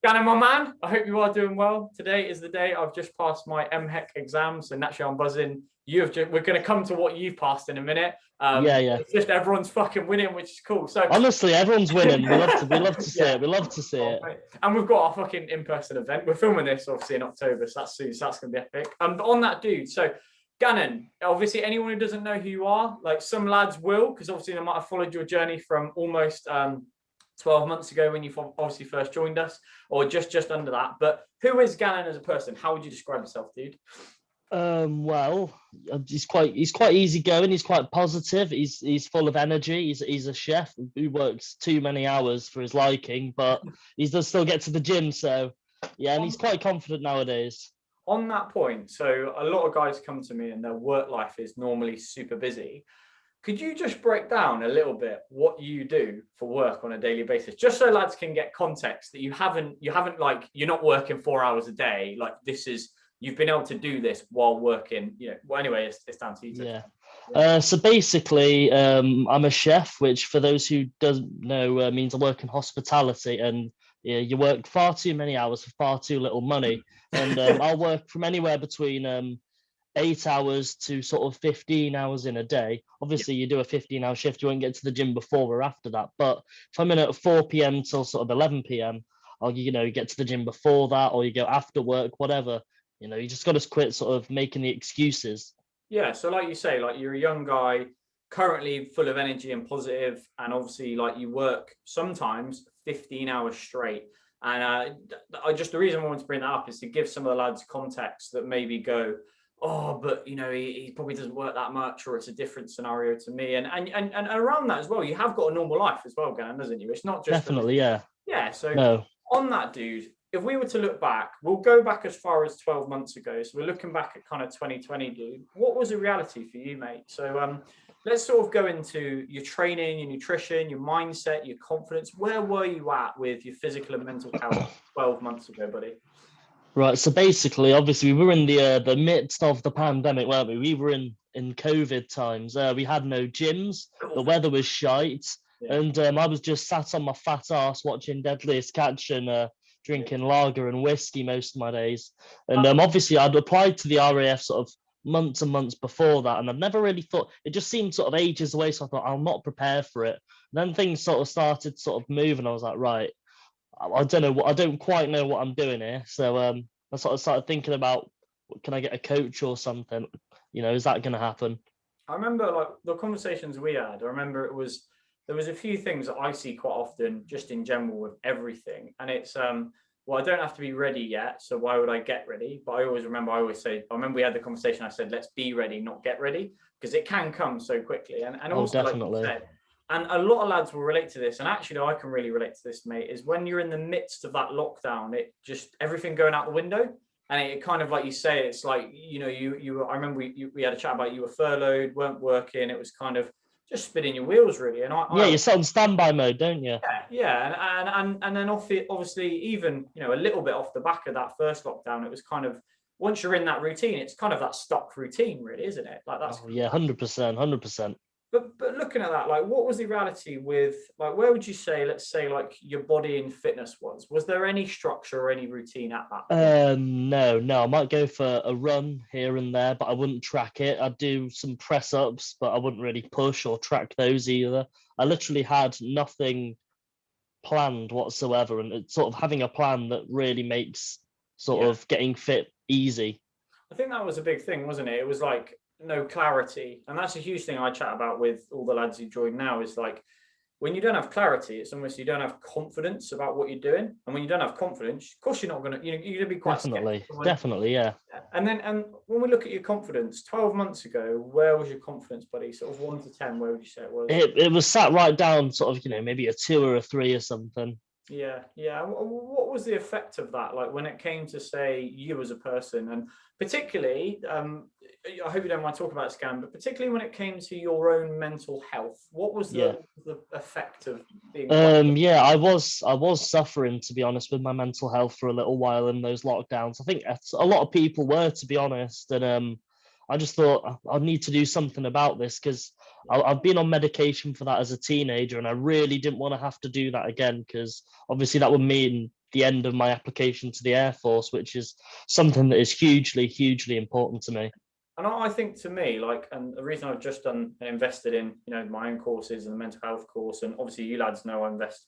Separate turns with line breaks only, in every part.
Gannon, my man, I hope you are doing well. Today is the day I've just passed my MHEC exam, so naturally I'm buzzing. We're going to come to what you've passed in a minute.
Yeah.
It's just everyone's fucking winning, which is cool. So
honestly, everyone's winning. We love to see it. We love to see it.
Mate. And we've got our fucking in-person event. We're filming this obviously in October, so that's soon. So that's going to be epic. But on that, dude. So Gannon, obviously anyone who doesn't know who you are, like some lads will, because obviously they might have followed your journey from almost 12 months ago when you obviously first joined us, or just under that. But who is Gannon as a person? How would you describe yourself, dude?
Well, he's quite easygoing. He's quite positive. He's full of energy. He's a chef who works too many hours for his liking, but he does still get to the gym. So yeah, and he's quite confident nowadays.
On that point, so a lot of guys come to me and their work life is normally super busy. Could you just break down a little bit what you do for work on a daily basis, just so lads can get context that you haven't like, you're not working 4 hours a day. Like you've been able to do this while working, well, anyway, it's down to you.
Yeah. So basically, I'm a chef, which for those who doesn't know means I work in hospitality, and you work far too many hours for far too little money. And I'll work from anywhere between 8 hours to sort of 15 hours in a day. Obviously, you do a 15-hour shift, you won't get to the gym before or after that. But if I'm in at 4 p.m. till sort of 11 p.m., I'll get to the gym before that, or you go after work, whatever. You just got to quit sort of making the excuses.
Yeah. So like you say, like you're a young guy, currently full of energy and positive, and obviously like you work sometimes 15 hours straight. And the reason I wanted to bring that up is to give some of the lads context that maybe go, oh, but he probably doesn't work that much, or it's a different scenario to me. And around that as well, you have got a normal life as well, Gannon, doesn't you? It's not just
definitely, yeah.
Yeah. So
no.
On that, dude, if we were to look back, we'll go back as far as 12 months ago. So we're looking back at kind of 2020, dude. What was the reality for you, mate? So let's sort of go into your training, your nutrition, your mindset, your confidence. Where were you at with your physical and mental health 12 months ago, buddy?
Right. So basically, obviously, we were in the midst of the pandemic, weren't we? We were in COVID times. We had no gyms. The weather was shite. Yeah. And I was just sat on my fat ass watching Deadliest Catch and drinking lager and whiskey most of my days. And obviously, I'd applied to the RAF sort of months and months before that, and I've never really thought, it just seemed sort of ages away. So I thought, I'm not prepared for it. And then things sort of started sort of moving. I was like, right, I don't quite know what I'm doing here. So I sort of started thinking about, can I get a coach or something? Is that going to happen?
I remember like the conversations we had. I remember there was a few things that I see quite often just in general with everything. And it's, well, I don't have to be ready yet, so why would I get ready? But I always say, I remember we had the conversation, I said, let's be ready, not get ready, because it can come so quickly. And also,
definitely.
Like you said, and a lot of lads will relate to this, and actually I can really relate to this, mate, is when you're in the midst of that lockdown, it just, everything going out the window. And it kind of, like you say, it's like, I remember we had a chat about you were furloughed, weren't working. It was kind of just spinning your wheels, really. And
you're set on standby mode, don't you?
Yeah. And then obviously, even, a little bit off the back of that first lockdown, it was kind of, once you're in that routine, it's kind of that stock routine, really, isn't it? Like that's
100%.
But looking at that, like, what was the reality with, like, where would you say, let's say, like, your body and fitness was? Was there any structure or any routine at that point?
No. I might go for a run here and there, but I wouldn't track it. I'd do some press ups, but I wouldn't really push or track those either. I literally had nothing planned whatsoever, and it's sort of having a plan that really makes sort of getting fit easy.
I think that was a big thing, wasn't it? It was like, no clarity, and that's a huge thing I chat about with all the lads who join now, is like, when you don't have clarity, it's almost, you don't have confidence about what you're doing. And when you don't have confidence, of course you're not going to, you're going to be quite
definitely, yeah.
And when we look at your confidence 12 months ago, where was your confidence, buddy? Sort of 1 to 10, where would you say it was?
It was sat right down sort of, maybe a 2 or a 3 or something.
Yeah. What was the effect of that, like, when it came to, say, you as a person, and particularly, I hope you don't mind talking about this, Cam, but particularly when it came to your own mental health, what was the effect of being?
I was suffering, to be honest, with my mental health for a little while in those lockdowns. I think a lot of people were, to be honest, and I just thought I need to do something about this, because I've been on medication for that as a teenager, and I really didn't want to have to do that again, because obviously that would mean the end of my application to the Air Force, which is something that is hugely, hugely important to me.
And I think to me, like, and the reason I've just done and invested in, my own courses and the mental health course, and obviously you lads know I invest,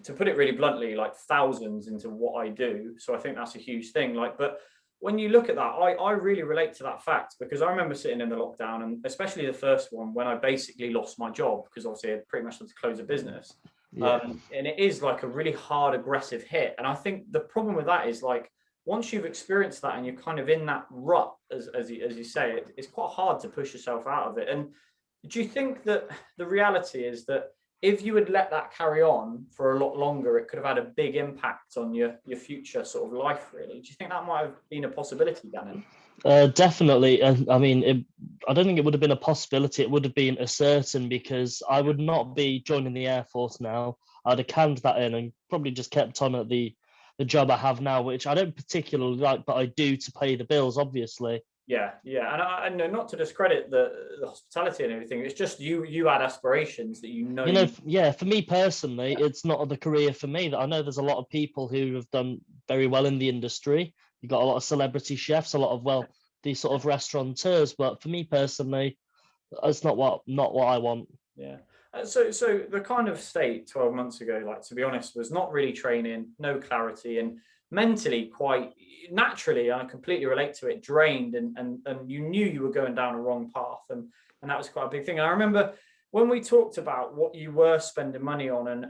to put it really bluntly, like thousands into what I do. So I think that's a huge thing. Like, but when you look at that, I really relate to that fact, because I remember sitting in the lockdown, and especially the first one, when I basically lost my job because obviously I pretty much had to close a business.
Yeah.
And it is like a really hard, aggressive hit. And I think the problem with that is, like, once you've experienced that and you're kind of in that rut, as you say, it's quite hard to push yourself out of it. And do you think that the reality is that if you had let that carry on for a lot longer, it could have had a big impact on your future sort of life, really? Do you think that might have been a possibility, Gannon?
Definitely. I mean, I don't think it would have been a possibility. It would have been a certain, because I would not be joining the Air Force now. I'd have canned that in and probably just kept on at the job I have now, which I don't particularly like, but I do to pay the bills, obviously.
Yeah, and I know, not to discredit the hospitality and everything. It's just you had aspirations that
yeah. For me personally, it's not the career for me. That I know there's a lot of people who have done very well in the industry. You've got a lot of celebrity chefs, a lot of these sort of restaurateurs. But for me personally, it's not what I want.
Yeah. So the kind of state 12 months ago, like, to be honest, was not really training, no clarity, and mentally quite naturally, I completely relate to it, drained, and you knew you were going down a wrong path, and that was quite a big thing. And I remember when we talked about what you were spending money on, and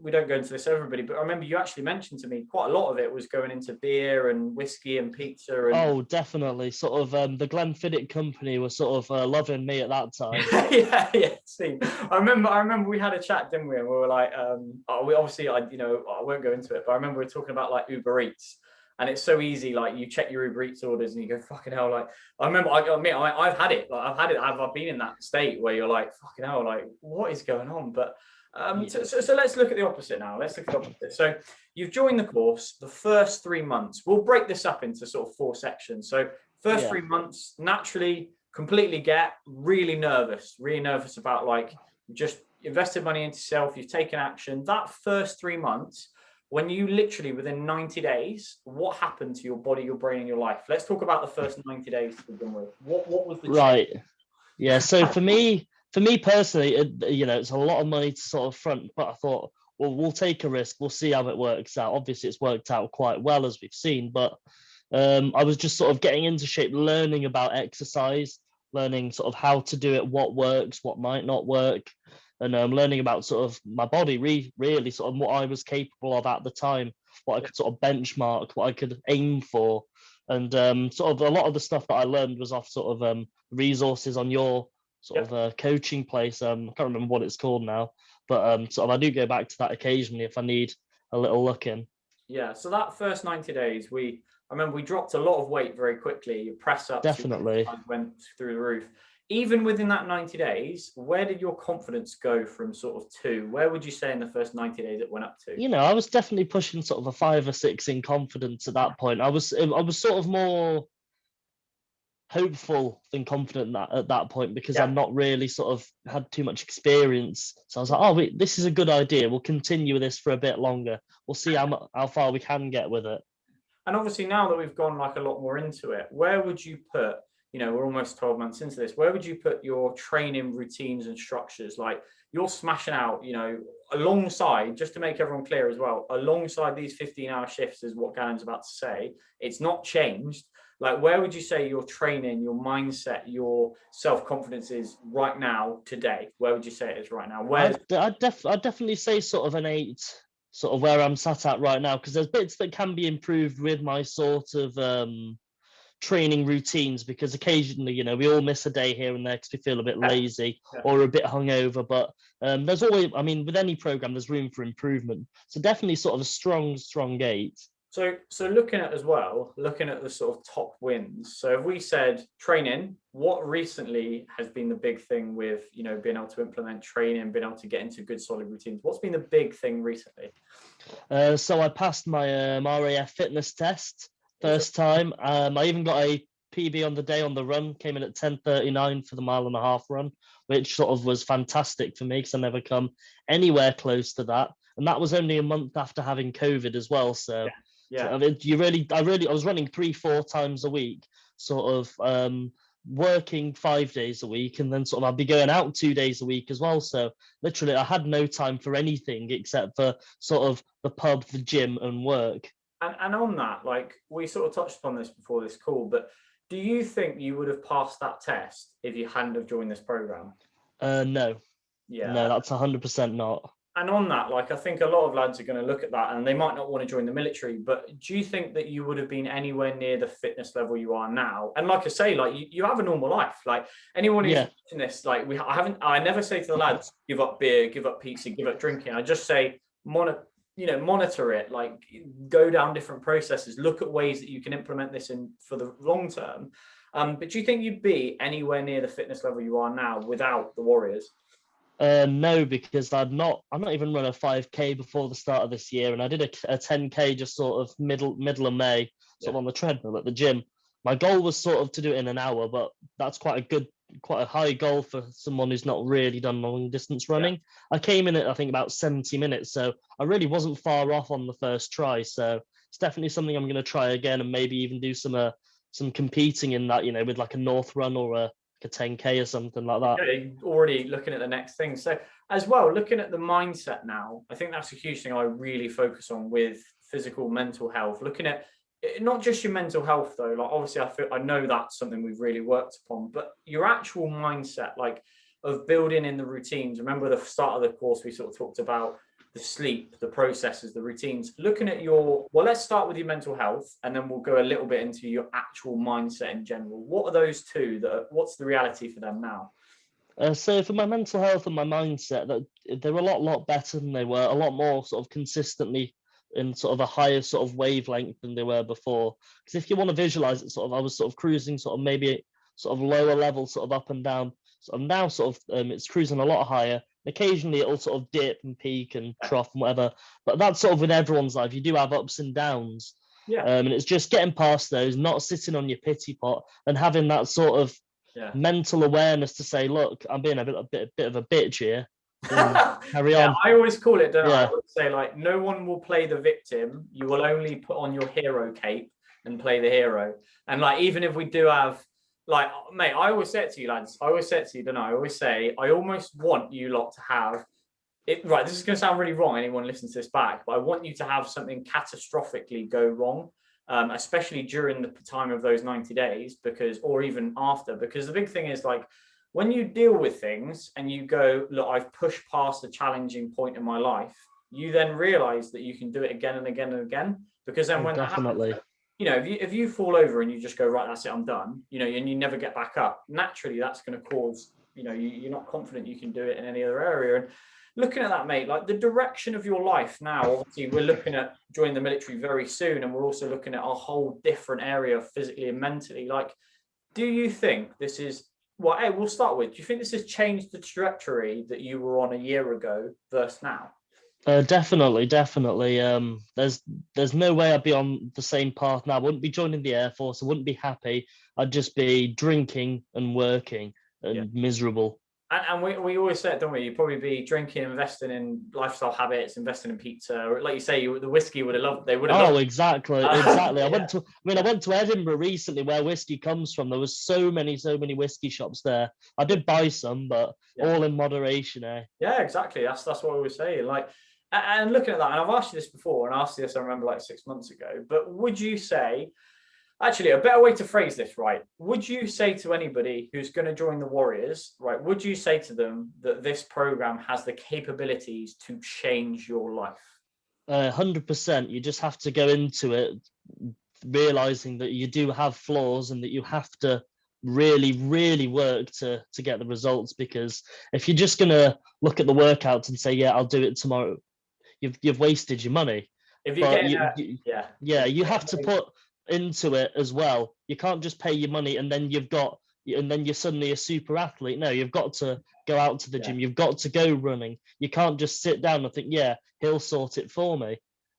we don't go into this everybody, but I remember you actually mentioned to me quite a lot of it was going into beer and whiskey and pizza. And
oh, definitely, sort of the Glenfiddich company was sort of loving me at that time.
yeah. See, I remember we had a chat, didn't we? And we were like, we obviously, I won't go into it, but I remember we were talking about like Uber Eats. And it's so easy, like you check your Uber Eats orders and you go, fucking hell, like, I remember, I've had it, like I've been in that state where you're like, fucking hell, like, what is going on? But so let's look at the opposite now. Let's look at the opposite. So you've joined the course, the first 3 months, we'll break this up into sort of 4 sections. So first 3 months, naturally, completely really nervous about, like, just invested money into self, you've taken action. That first 3 months, when you literally within 90 days, what happened to your body, your brain, and your life? Let's talk about the first 90 days to begin with. What was the
right change? Yeah, so for me personally, it's a lot of money to sort of front, but I thought, well, we'll take a risk, we'll see how it works out. Obviously it's worked out quite well, as we've seen, but I was just sort of getting into shape, learning about exercise, learning sort of how to do it, what works, what might not work, and learning about sort of my body, really sort of what I was capable of at the time, what I could sort of benchmark, what I could aim for. And sort of a lot of the stuff that I learned was off sort of resources on your sort of coaching place. I can't remember what it's called now, but sort of I do go back to that occasionally if I need a little look in.
Yeah, so that first 90 days, I remember we dropped a lot of weight very quickly. Your press ups
definitely
went through the roof. Even within that 90 days, where did your confidence go from sort of 2? Where would you say in the first 90 days it went up to?
I was definitely pushing sort of a 5 or 6 in confidence at that point. I was sort of more hopeful than confident at that point, because I'm not really sort of had too much experience. So I was like, oh, this is a good idea. We'll continue with this for a bit longer. We'll see how far we can get with it.
And obviously now that we've gone like a lot more into it, where would you put, we're almost 12 months into this, where would you put your training routines and structures? Like, you're smashing out, alongside, just to make everyone clear as well, alongside these 15-hour shifts is what Gannon's about to say. It's not changed. Like, where would you say your training, your mindset, your self-confidence is right now, today? Where would you say it is right now?
I'd definitely say sort of an 8, sort of where I'm sat at right now, because there's bits that can be improved with my sort of training routines, because occasionally, we all miss a day here and there because we feel a bit lazy or a bit hungover. But there's always, I mean, with any program, there's room for improvement. So definitely sort of a strong 8.
So looking at the sort of top wins. So if we said training, what recently has been the big thing with, being able to implement training, being able to get into good solid routines? What's been the big thing recently?
So I passed my RAF fitness test first time. I even got a PB on the day on the run, came in at 10:39 for the 1.5 mile run, which sort of was fantastic for me because I never come anywhere close to that. and that was only a month after having COVID as well. So,
Yeah.
I mean, I was running 3-4 times a week, sort of working 5 days a week, and then sort of I'd be going out 2 days a week as well. So literally, I had no time for anything except for sort of the pub, the gym, and work.
And on that, like we sort of touched upon this before this call, but do you think you would have passed that test if you hadn't have joined this program?
No,
Yeah.
that's 100% not.
And on that, like I think a lot of lads are going to look at that and they might not want to join the military, but do you think that you would have been anywhere near the fitness level you are now? And like I say, like you have a normal life. Like anyone who's watching this, like I never say to the lads, give up beer, give up pizza, give up drinking. I just say monitor it, like go down different processes, look at ways that you can implement this in for the long term. But do you think you'd be anywhere near the fitness level you are now without the Warriors?
No, because I'm not even run a 5K before the start of this year, and I did a 10K just sort of middle of May, sort of on the treadmill at the gym. My goal was sort of to do it in an hour, but that's quite a high goal for someone who's not really done long distance running. I came in at I think about 70 minutes, so I really wasn't far off on the first try. So it's definitely something I'm going to try again, and maybe even do some competing in that, with like a North Run or a 10K or something like that.
Okay, already looking at the next thing. So as well, looking at the mindset now, I think that's a huge thing I really focus on with physical, mental health. Looking at not just your mental health though, like obviously I know that's something we've really worked upon, but your actual mindset, like of building in the routines. Remember the start of the course, we sort of talked about the sleep, the processes, the routines. Looking at let's start with your mental health and then we'll go a little bit into your actual mindset in general. What are those two what's the reality for them now?
So for my mental health and my mindset, that they're a lot better than they were, a lot more sort of consistently in sort of a higher sort of wavelength than they were before. Because if you want to visualize it, sort of I was sort of cruising sort of maybe sort of lower level, sort of up and down. So I'm now sort of it's cruising a lot higher. Occasionally it'll sort of dip and peak and trough and whatever, but that's sort of with everyone's life. You do have ups and downs, and it's just getting past those, not sitting on your pity pot, and having that sort of mental awareness to say, look, I'm being a bit of a bitch here. Carry on.
I always call it, don't I? I would say, like, no one will play the victim. You will only put on your hero cape and play the hero. And like, even if we do have, like, mate, I always say it to you, lads. I always say it to you, don't I? I always say, I almost want you lot to have it. Right, this is going to sound really wrong. Anyone listens to this back, but I want you to have something catastrophically go wrong. Especially during the time of those 90 days, or even after, because the big thing is, like, when you deal with things and you go, look, I've pushed past a challenging point in my life, you then realize that you can do it again and again and again. Because then when
definitely
that happens, if you fall over and you just go, right, that's it, I'm done, and you never get back up, naturally that's going to cause, you're not confident you can do it in any other area. And looking at that, mate, like the direction of your life now, obviously we're looking at joining the military very soon, and we're also looking at a whole different area physically and mentally. Like, do you think this is, hey, we'll start with, do you think this has changed the trajectory that you were on a year ago versus now?
Definitely. There's no way I'd be on the same path now. I wouldn't be joining the Air Force. I wouldn't be happy. I'd just be drinking and working and miserable.
And we always say it, don't we? You'd probably be drinking, investing in lifestyle habits, investing in pizza, or like you say, the whiskey would have loved. They would have.
Oh, exactly. I went to Edinburgh recently, where whiskey comes from. There was so many whiskey shops there. I did buy some, but all in moderation, eh?
Yeah, exactly. That's what I always say. Like, and looking at that, and I've asked you this before, and I asked you this, I remember, like 6 months ago. But would you say? Actually, a better way to phrase this, right? Would you say to anybody who's going to join the Warriors, right? Would you say to them that this program has the capabilities to change your life?
100%. You just have to go into it realizing that you do have flaws and that you have to really work to get the results. Because if you're just going to look at the workouts and say, yeah, I'll do it tomorrow, you've wasted your money.
If you
have to put into it as well. You can't just pay your money and then you're suddenly a super athlete. No, you've got to go out to the gym. You've got to go running. You can't just sit down and think, yeah, he'll sort it for me.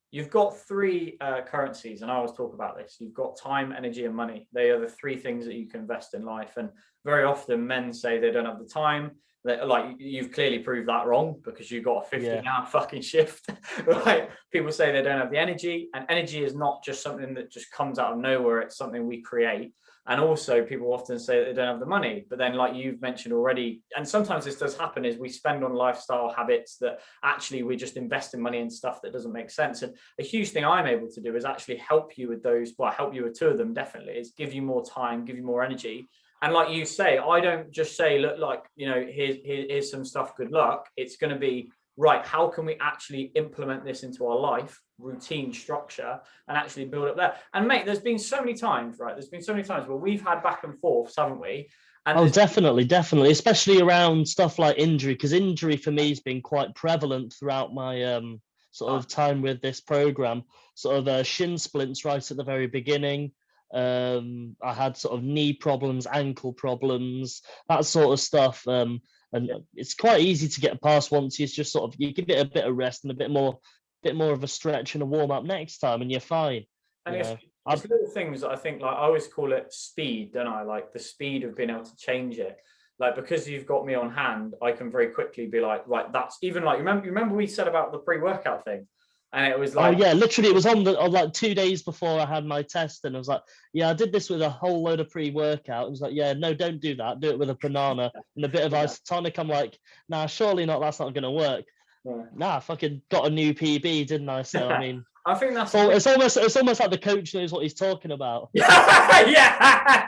You've got three currencies, and I always talk about this. You've got time, energy, and money. They are the three things that you can invest in life. And very often men say they don't have the time, like you've clearly proved that wrong, because you've got a 15-hour fucking shift. Like, people say they don't have the energy, and energy is not just something that just comes out of nowhere. It's something we create. And also, people often say that they don't have the money, but then, like you've mentioned already, and sometimes this does happen, is we spend on lifestyle habits that actually we're just investing money in stuff that doesn't make sense. And a huge thing I'm able to do is actually help you with those. Well, help you with two of them, definitely, is give you more time, give you more energy. And like you say, I don't just say, look, like, here's some stuff, good luck. It's going to be, right, how can we actually implement this into our life, routine, structure, and actually build up there? And mate, there's been so many times, right? There's been so many times where we've had back and forths, haven't we? And
definitely, especially around stuff like injury, because injury for me has been quite prevalent throughout my sort of time with this program. Sort of shin splints right at the very beginning. I had sort of knee problems, ankle problems, that sort of stuff. And it's quite easy to get past once you just sort of, you give it a bit of rest and a bit more of a stretch and a warm up next time, and you're fine.
And it's little things that I think, like, I always call it speed, don't I? Like the speed of being able to change it. Like, because you've got me on hand, I can very quickly be like, right, that's even like, remember we said about the pre-workout thing? And it was like,
oh yeah, literally, it was on like 2 days before I had my test, and I was like, yeah, I did this with a whole load of pre-workout. It was like, yeah, no, don't do that. Do it with a banana and a bit of isotonic. I'm like, nah, surely not. That's not going to work. Yeah. Nah, I fucking got a new PB, didn't I? So I mean,
I think that's
it's almost like the coach knows what he's talking about.
yeah.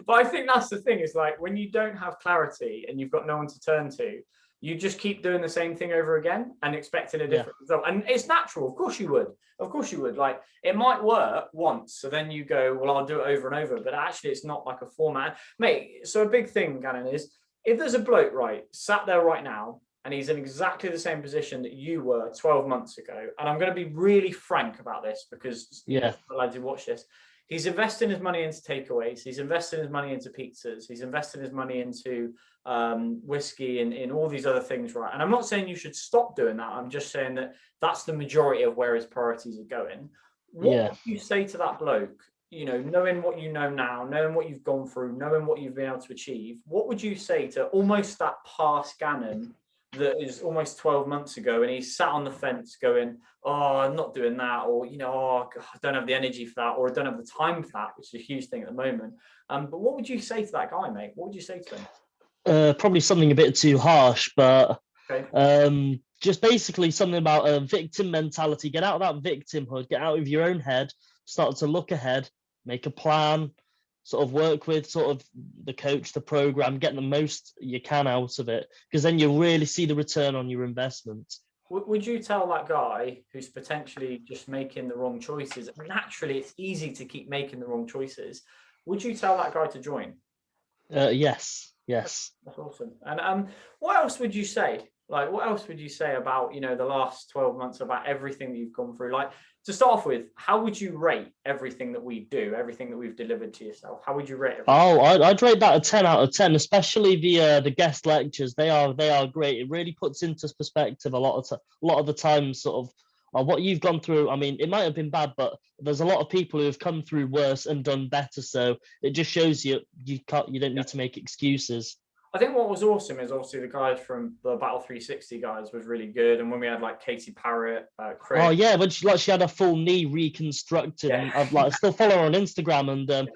But I think that's the thing, is like, when you don't have clarity and you've got no one to turn to, you just keep doing the same thing over again and expecting a different result. And it's natural. Of course you would. Like, it might work once, so then you go, well, I'll do it over and over. But actually, it's not like a format. Mate, so a big thing, Gannon, is if there's a bloke, right, sat there right now, and he's in exactly the same position that you were 12 months ago. And I'm going to be really frank about this, because the lads who watch this, he's investing his money into takeaways. He's investing his money into pizzas. He's investing his money into whiskey and in all these other things, right? And I'm not saying you should stop doing that. I'm just saying that that's the majority of where his priorities are going. What would you say to that bloke, knowing what you know now, knowing what you've gone through, knowing what you've been able to achieve? What would you say to almost that past Gannon that is almost 12 months ago, and he's sat on the fence going, oh, I'm not doing that, or, oh, God, I don't have the energy for that, or I don't have the time for that, which is a huge thing at the moment. But what would you say to that guy, mate? What would you say to him?
Probably something a bit too harsh, but just basically something about a victim mentality. Get out of that victimhood, get out of your own head, start to look ahead, make a plan, sort of work with sort of the coach, the program, get the most you can out of it, because then you really see the return on your investment.
Would you tell that guy who's potentially just making the wrong choices? Naturally, it's easy to keep making the wrong choices. Would you tell that guy to join?
Yes.
That's awesome. And what else would you say? Like, what else would you say about, the last 12 months, about everything that you've gone through? Like, to start off with, how would you rate everything that we do, everything that we've delivered to yourself? How would you rate it?
Oh, I'd rate that a 10 out of 10, especially the guest lectures. They are great. It really puts into perspective a lot of the time, sort of what you've gone through. I mean, it might have been bad, but there's a lot of people who have come through worse and done better. So it just shows you don't need to make excuses.
I think what was awesome is obviously the guys from the Battle 360 guys was really good, and when we had like Katie Parrott, Chris.
Oh yeah, when she had a full knee reconstructed, and I still follow her on Instagram, and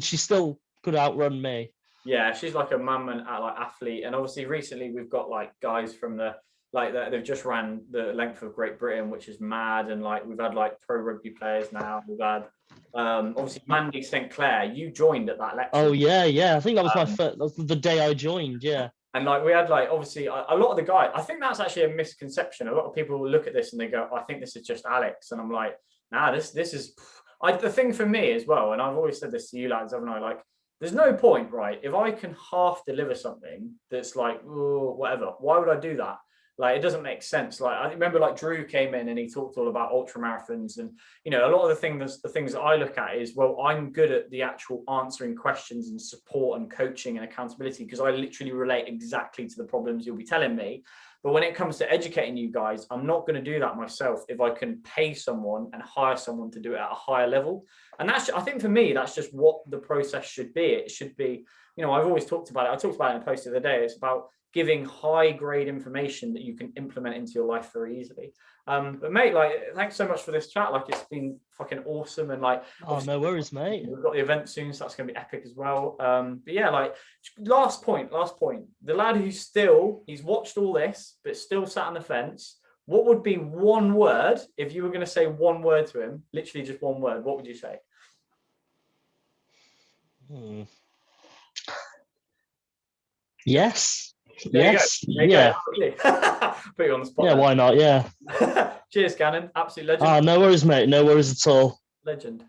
she still could outrun me.
Yeah, she's like a mum and athlete, and obviously recently we've got like guys from they've just ran the length of Great Britain, which is mad, and like we've had like pro rugby players now. We've had obviously Mandy St. Clair. You joined at that lecture.
Oh yeah. I think that was my first. That was the day I joined. Yeah.
And like we had like obviously a lot of the guys. I think that's actually a misconception. A lot of people will look at this and they go, "I think this is just Alex," and I'm like, "Nah, this is." The thing for me as well, and I've always said this to you lads, haven't I? Like, there's no point, right? If I can half deliver something that's like, oh, whatever, why would I do that? Like, it doesn't make sense. Like, I remember like Drew came in and he talked all about ultra marathons, and a lot of the things that I look at is, well, I'm good at the actual answering questions and support and coaching and accountability, because I literally relate exactly to the problems you'll be telling me. But when it comes to educating you guys, I'm not going to do that myself if I can pay someone and hire someone to do it at a higher level. And that's, I think for me, that's just what the process should be. It should be, you know, I've always talked about it. I talked about it in a post the other day. It's about giving high grade information that you can implement into your life very easily. But mate, like, thanks so much for this chat. Like, it's been fucking awesome. And like,
oh, no worries, mate.
We've got the event soon, so that's going to be epic as well. But yeah, like, last point. The lad he's watched all this, but still sat on the fence. What would be one word if you were going to say one word to him? Literally just one word. What would you say?
Yes.
There
Yes.
you go. Put you on the spot.
Yeah, why not? Yeah.
Cheers, Gannon. Absolute legend.
No worries, mate. No worries at all.
Legend.